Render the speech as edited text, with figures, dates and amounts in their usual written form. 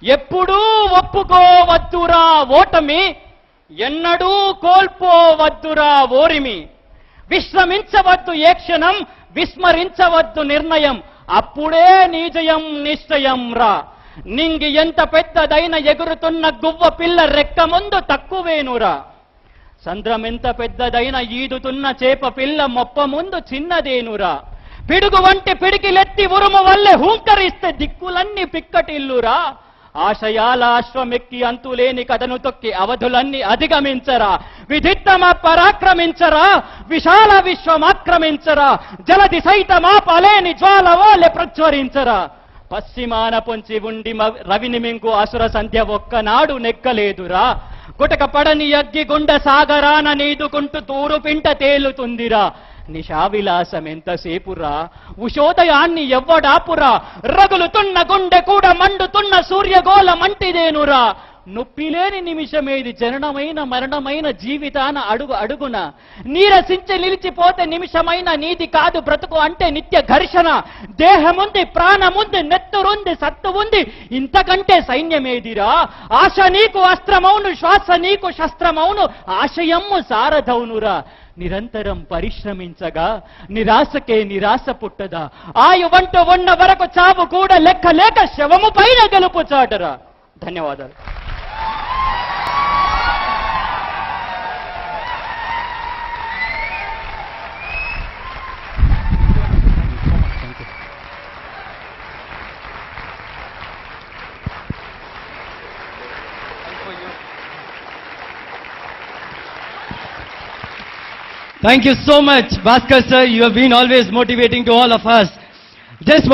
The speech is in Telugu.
ఎప్పుడూ ఒప్పుకోవద్దురా ఓటమి, ఎన్నడూ కోల్పోవద్దురా ఓరిమి. విశ్రమించవద్దు ఏ క్షణం, విస్మరించవద్దు నిర్ణయం, అప్పుడే నీ జయం నిశ్చయం రా. నింగి ఎంత పెద్దదైన ఎగురుతున్న గువ్వ పిల్ల రెక్క ముందు తక్కువేనురా. సంద్రం ఎంత పెద్దదైన ఈదుతున్న చేప పిల్ల మొప్ప ముందు చిన్నదేనురా. పిడుగు వంటి పిడికిలెత్తి ఉరుము వల్లే హూంకరిస్తే దిక్కులన్నీ పిక్కటిల్లురా. ఆశయాల అశ్వమెక్కి అంతులేని కథను తొక్కి అవధులన్నీ అధిగమించరా. విధిత్తమ పరాక్రమించరా, విశాల విశ్వమాక్రమించరా. జలది సైతమాపలేని జ్వాల ఓలె ప్రజ్వరించరా. పశ్చిమాన పొంచి ఉండి రవిని మింగు అసుర సంధ్య ఒక్కనాడు నెక్కలేదురా. గుటక పడని అగ్గి గుండె సాగరాన నీదుకుంటూ తూరు పింట తేలుతుందిరా. నిశావిలాసం ఎంతసేపురా, ఉషోదయాన్ని ఎవ్వడాపురా. రగులుతున్న గుండె కూడా మండుతున్న సూర్యగోళ మంటిదేనురా. నొప్పిలేని నిమిషమేది, జననమైన మరణమైన జీవితాన అడుగు అడుగున. నీరసించి నిలిచిపోతే నిమిషమైన నీది కాదు బ్రతుకు అంటే నిత్య ఘర్షణ. దేహముంది, ప్రాణముంది, నెత్తురుంది, సత్తు ఉంది, ఇంతకంటే సైన్యమేదిరా. ఆశ నీకు అస్త్రమౌను, శ్వాస నీకు శస్త్రమౌను, ఆశయమ్ము సారథౌనురా. నిరంతరం పరిశ్రమించగా నిరాశకే నిరాశ పుట్టదా. ఆయువంటూ ఉన్న వరకు చావు కూడా లెక్క లేక శవము పైన గెలుపు చాటరా. ధన్యవాదాలు. Thank you so much, Bhaskar sir. You have been always motivating to all of us. Just